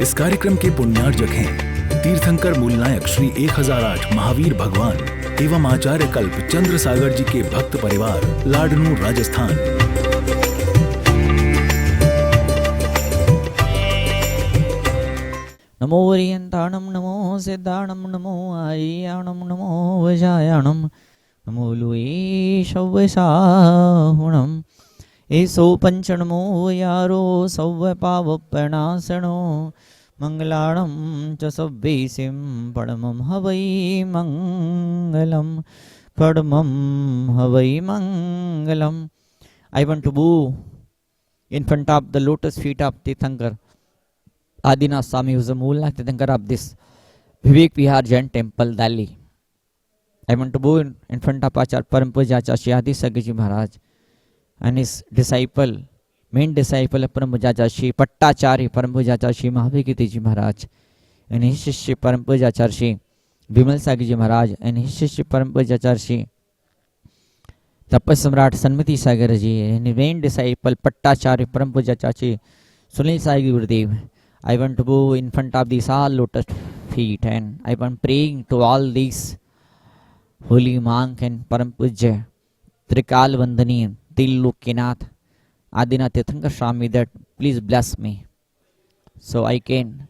इस कार्यक्रम के पुण्यार्जक हैं तीर्थंकर मूलनायक श्री 1008 महावीर भगवान एवं आचार्य कल्प चंद्र सागर जी के भक्त परिवार लाडनू राजस्थान। नमो वरियंताणम नमो सिद्धाणम नमो आर्याणम नमो वजायाणम नमो लुए शव्यसाहुणम एसो पंचनमो यारो सव्य पावप्रणासनो मंगलाणं च सव्वेसिं परमं हवै मंगलम परमं हवै मंगलम। I want to bow in front of the lotus feet of Tirthankar Adinath Swami, who is the Moolnath Tirthankar of this Vivek Vihar Jain Temple, Delhi. I want to bow in front of Acharya Param Pujya Acharya Shri Adi Sagar Ji Maharaj and his disciple, main disciple of Param Pujya Acharya Shri Pattacharya Param Pujya Acharya Shri Mahavir Ji Maharaj and his Shri Param Pujya Acharya Shri Vimal Sagar Ji Maharaj and his Shri Param Pujya Acharya Shri Tapas Samrat Sanmati Sagar Ji and his main disciple Pattacharya Param Pujya Acharya Shri Sunil Sai Gurudev. I want to bow in front of these all lotus feet and I want praying to all these holy monk and Param Pujya Trikal Vandani Tilokinath Adinath Tirthankar Swami that please bless me so I can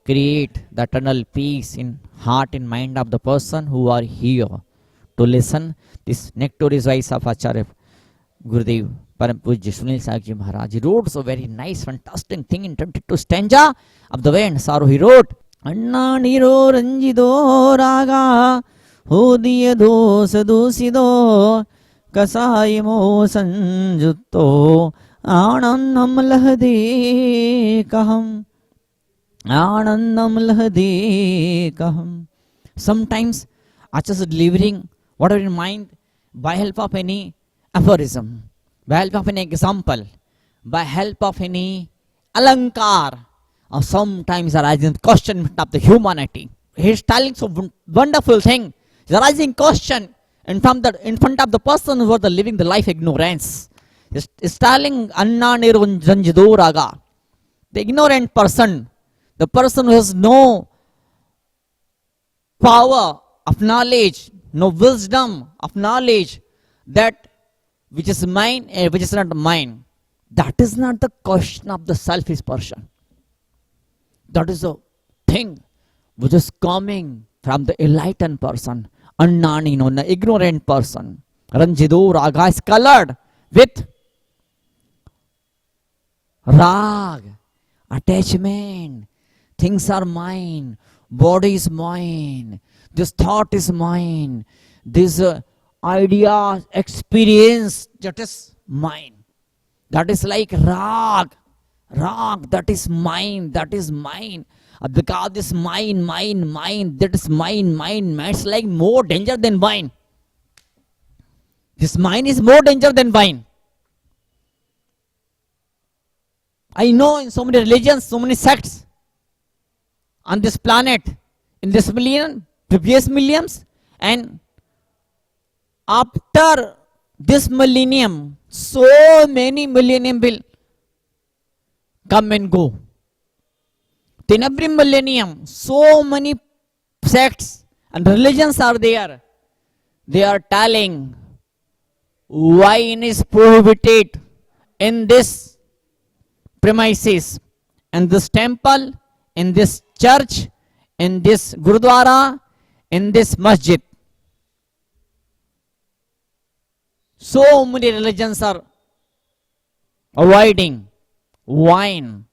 create the eternal peace in heart and mind of the person who are here to listen this nectorious voice of Acharya Gurudev Param Pujya Sunil Sai Ji Maharaj. He wrote so very nice, fantastic thing in 22 stanza of the way and sorrow. He wrote, Anna Niro Ranjido Raga Hodiya Dosa Dosido Kasayimo Sanjutto Anandam Lahade Kaham Anandam Lahade Kaham. Sometimes Acharya delivering whatever in mind by help of any aphorism, by help of an example, by help of any alankar, or sometimes arising question of the humanity. He is telling so wonderful thing. He is arising question in front of the person who are living the life ignorance. He is telling Anna Niranjido Raga, the ignorant person, the person who has no power of knowledge, no wisdom of knowledge, that which is mine and which is not mine. That is not the question of the selfish person. That is a thing which is coming from the enlightened person, unknowing, the ignorant person. Ranjido Raga is colored with rag, attachment. Things are mine, body is mine, this thought is mine, this idea, experience, that is mine. That is like rag, that is mine, because this mine, that is mine, it's like more danger than wine. This mine is more danger than wine. I know in so many religions, so many sects on this planet, in this million, previous millions, and after this millennium, so many millennium will come and go. In every millennium, so many sects and religions are there. They are telling wine is prohibited in this premises, in this temple, in this church, in this gurudwara, in this masjid. So many religions are avoiding wine.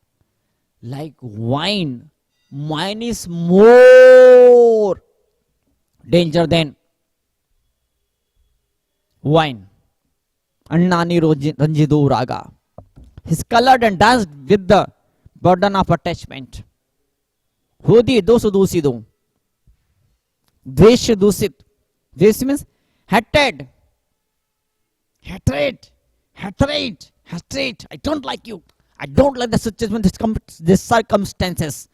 Like wine is more danger than wine. Annani Ranjido Raga. He's colored and danced with the burden of attachment. Hodi dosu dusido. Dvesh dusit. Dvesh means hatred. Hatred. I don't like you. I don't like the situation, this circumstances,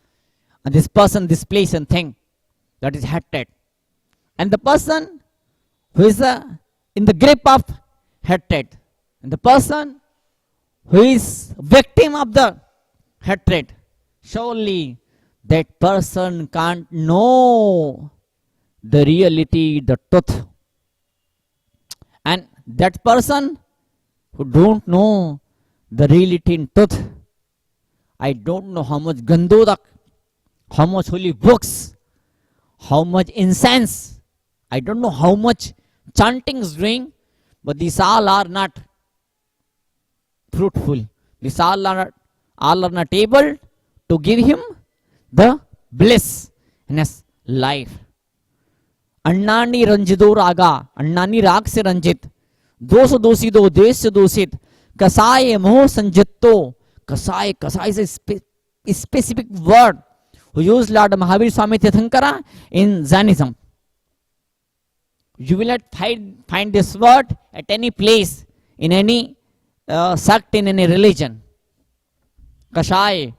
and this person, this place and thing. That is hatred. And the person who is in the grip of hatred, and the person who is victim of the hatred, surely that person can't know the reality, the truth. And that person who don't know the reality and truth, I don't know how much gandodak, how much holy books, how much incense, I don't know how much chanting is doing, but these all are not fruitful. These all are not able to give him the bliss in his life. Annani रंजिदो रागा, अन्नानी राग से रंजित, दोष दोषी दो देश से दूषित, कसाय मोह संजितो, कसाय, कसाय is a specific word who used Lord Mahavir Swami Tirthankara in Jainism. You will not find this word at any place, in any sect, in any religion. Kashay,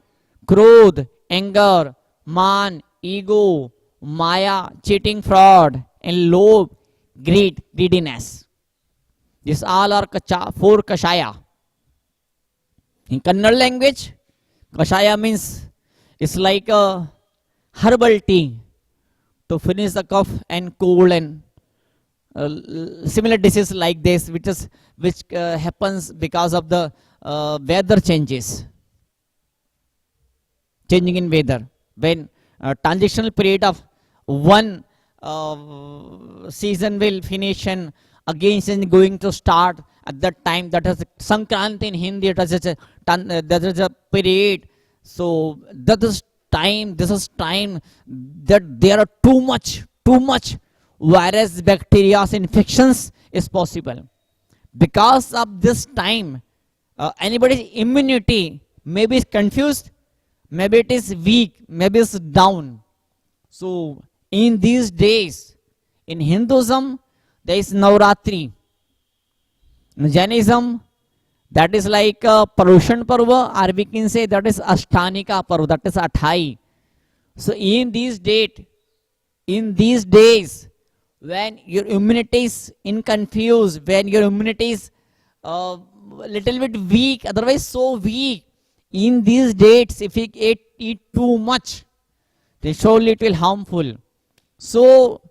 krodh, anger, man, ego, maya, cheating, fraud, and lobe, greed, greediness. These all are four kashaya. In Kannada language, kashaya means it's like a herbal tea to finish the cough and cold and similar diseases like this, which happens because of the weather changes, changing in weather. When transitional period of one season will finish and again season going to start at that time, that is Sankranti in Hindi, that is a period. So that is time, this is time that there are too much virus, bacteria, infections is possible. Because of this time, anybody's immunity maybe is confused, maybe it is weak, maybe it's down. So in these days, in Hinduism, there is Navratri. In Jainism, that is like Paryushan Parva, or we can say that is Ashtanika Parva, that is Athai. So in these days, when your immunity is confused, when your immunity is little bit weak, otherwise so weak, in these dates, if you eat too much, then surely it will harmful. So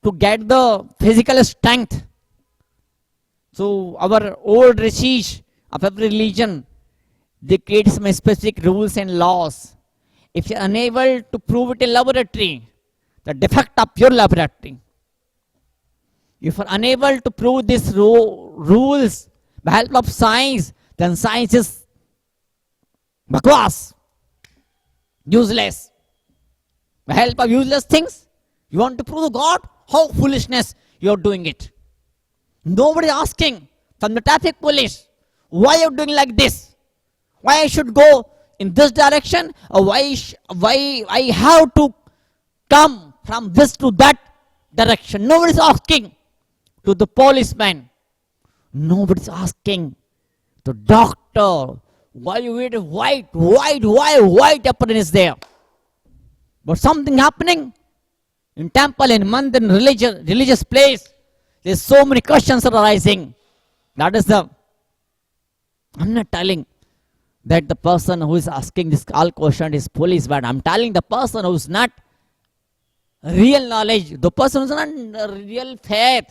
to get the physical strength, so our old rishis of every religion, they create some specific rules and laws. If you are unable to prove it in laboratory, the defect of your laboratory, if you are unable to prove these rules by help of science, then science is bakwas, useless. By help of useless things, you want to prove God? How foolishness you are doing it. Nobody asking from the traffic police, why you are doing like this? Why I should go in this direction? Or why I have to come from this to that direction? Nobody is asking to the policeman. Nobody is asking to doctor, why you wear white apron is there? But something happening in temple, in month, in religious place, there's so many questions are arising. That is I'm not telling that the person who is asking this all question is police, but I'm telling the person who is not real knowledge, the person who is not real faith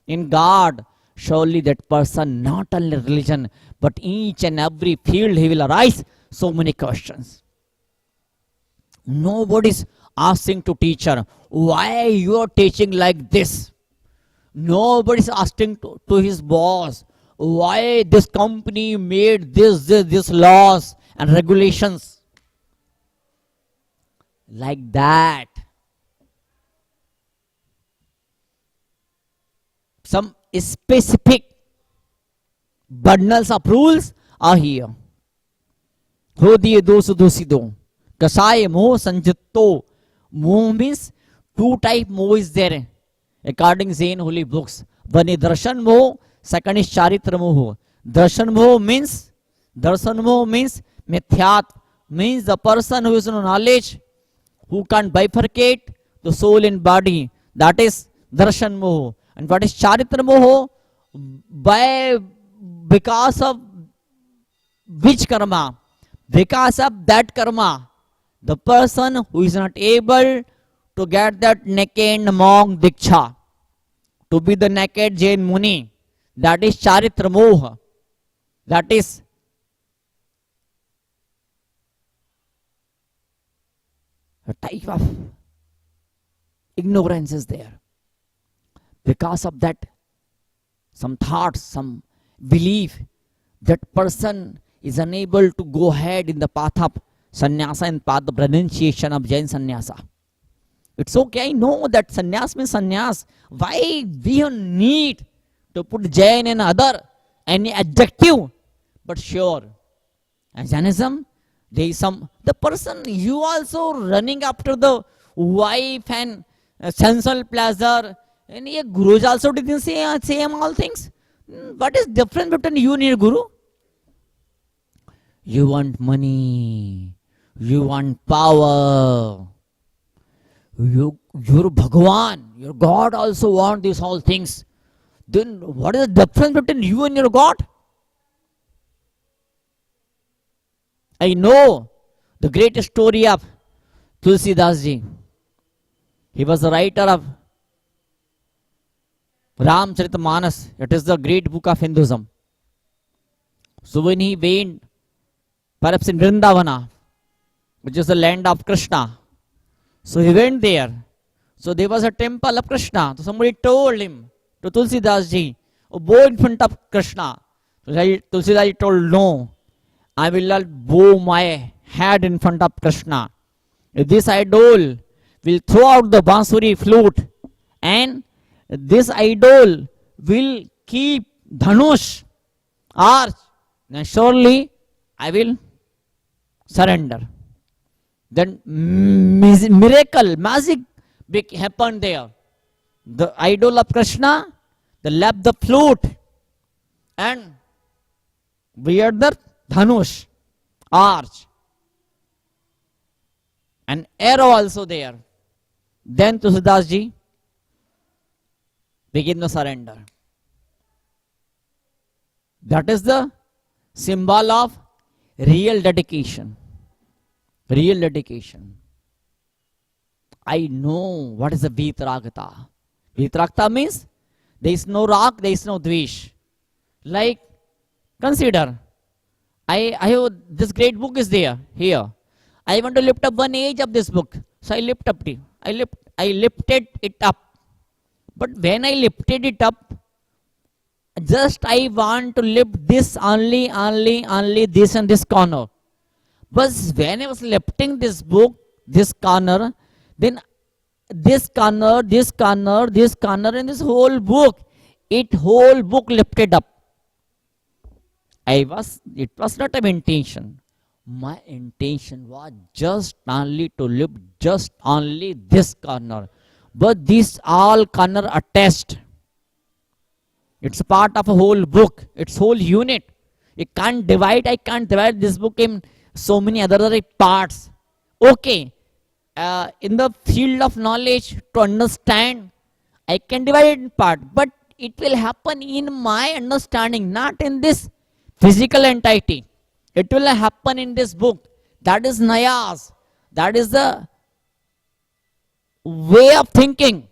in God, surely that person not only religion, but each and every field he will arise so many questions. Nobody is asking to teacher, why you are teaching like this? Nobody is asking to his boss, why this company made this laws and regulations like that. Some specific bundles of rules are here. Hodiye dosu dosido. Kasaya moh sanjitto. Moh means two type moh is there according to Jain holy books. One is darshan moh, second is charitra moh. Darshan moh means mithyat, means the person who is no knowledge, who can't bifurcate the soul and body. That is darshan moh. And what is charitra moh? Because of which karma? Because of that karma, The person who is not able to get that naked monk diksha, to be the naked Jain Muni, that is charitra moha. That is a type of ignorance is there. Because of that, some thoughts, some belief, that person is unable to go ahead in the path of sannyasa and path of renunciation of Jain sannyasa. It's okay, I know that sannyas means sannyas. Why we need to put Jain and other any adjective? But sure, as Jainism, there is some, the person, you also running after the wife and sensual pleasure, and your gurus also didn't say same all things. What is difference between you and your guru? You want money, you want power, your Bhagavan, your God also want these all things. Then what is the difference between you and your God? I know the great story of Tulsidas ji. He was the writer of Ramcharitmanas. It is the great book of Hinduism. So when he went, perhaps in Vrindavana, which is the land of Krishna, so he went there. So there was a temple of Krishna. So somebody told him, to Tulsidas ji, oh, bow in front of Krishna. So Tulsidas ji told, no, I will not bow my head in front of Krishna. If this idol will throw out the bansuri flute, and this idol will keep dhanush, arch, then surely I will surrender. Then miracle, magic happened there. The idol of Krishna, they left the flute and wear the dhanush, arch, and arrow also there. Then Tulsidas ji begin to surrender. That is the symbol of real dedication. Real dedication. I know what is the vitragata. Vitragata means there is no rag, there is no dvesh. Like, consider, I have this great book is there here. I want to lift up one edge of this book, so I lifted it up. But when I lifted it up, just I want to lift this only this and this corner. But when I was lifting this book, this corner, then this corner, and this whole book lifted up. It was not an intention. My intention was just only to lift just only this corner. But this all corner attached. It's a part of a whole book. It's whole unit. I can't divide this book in so many other parts. Okay. In the field of knowledge, to understand, I can divide it in part. But it will happen in my understanding, not in this physical entity. It will happen in this book. That is Nayas. That is the way of thinking.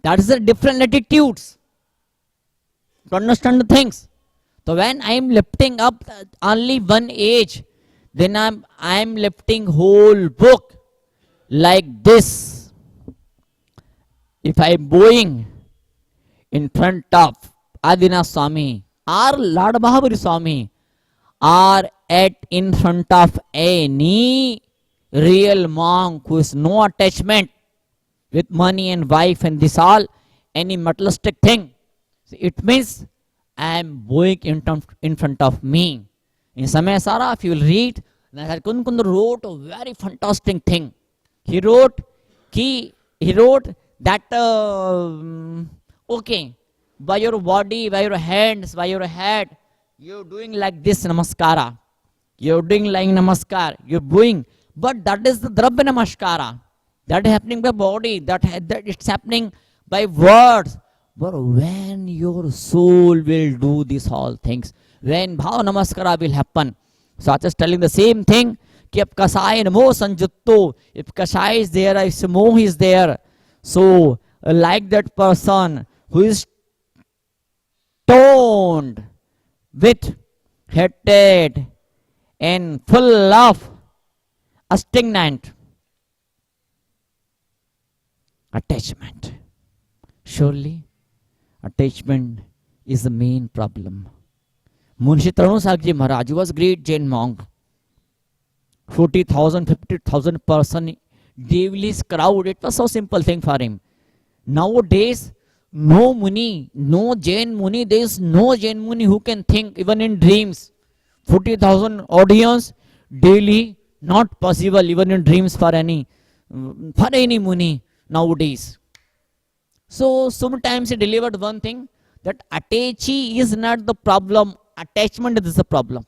That is the different attitudes to understand the things. So when I am lifting up only one edge, then I am lifting whole book like this. If I am bowing in front of Adina Swami or Lord Mahabari Swami, or in front of any real monk who is no attachment with money and wife and this all, any materialistic thing, it means I am bowing in front of me. In Samaya Sara, if you will read, Kund wrote a very fantastic thing. He wrote that, okay, by your body, by your hands, by your head, you're doing like this namaskara. You're doing like namaskar. You're doing, but that is the Dravya namaskara. That is happening by body. That it's happening by words. But when your soul will do these all things, when bhava namaskara will happen. So I was just telling the same thing. If kasaya namo sanjutto, if kasaya is there, if moh is there, so like that person who is stoned with hatred and full of stagnant attachment. Surely attachment is the main problem. Munshi Sagar Maharaj was great Jain monk. 40,000, 50,000 person daily crowd. It was so simple thing for him. Nowadays, no Muni, no Jain Muni, there is no Jain Muni who can think even in dreams. 40,000 audience daily, not possible even in dreams for any Muni nowadays. So sometimes he delivered one thing, that attachee is not the problem, attachment is the problem.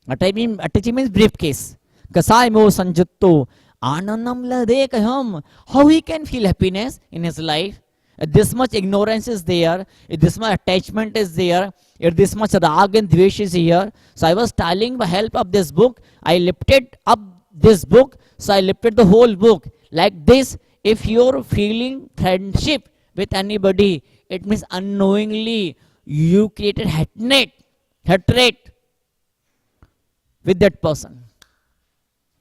Attachee means briefcase. Kasai mo sanjutto anandam lade kaham. How he can feel happiness in his life? If this much ignorance is there, if this much attachment is there, if this much rag and dvesh is here. So I was telling by help of this book, I lifted up this book, so I lifted the whole book. Like this, if you're feeling friendship with anybody, it means unknowingly you created hatred with that person.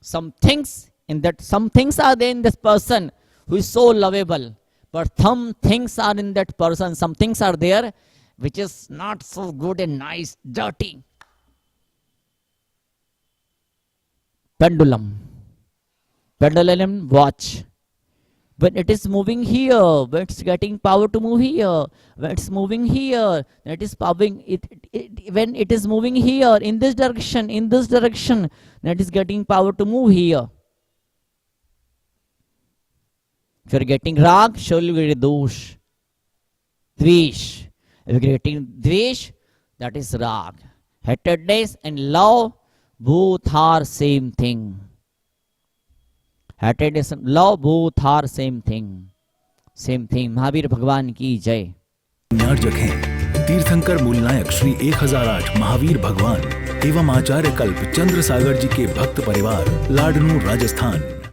Some things are there in this person who is so lovable, but some things are in that person, some things are there which is not so good and nice, dirty. Pendulum, watch. When it is moving here, when it's getting power to move here, when it's moving here, that is powering when it is moving here in this direction, that is getting power to move here. If you are getting rag, surely you get dosh. Dvesh. If you are getting dvesh, that is rag. Hatredness and love, both are same thing. Hatred and love, both are same thing. Same thing. Mahavir भगवान की जय. पुण्यार्जक तीर्थंकर मूलनायक श्री 1008 महावीर भगवान एवं आचार्य कल्प चंद्र सागर जी के भक्त परिवार, लाडनूर, राजस्थान।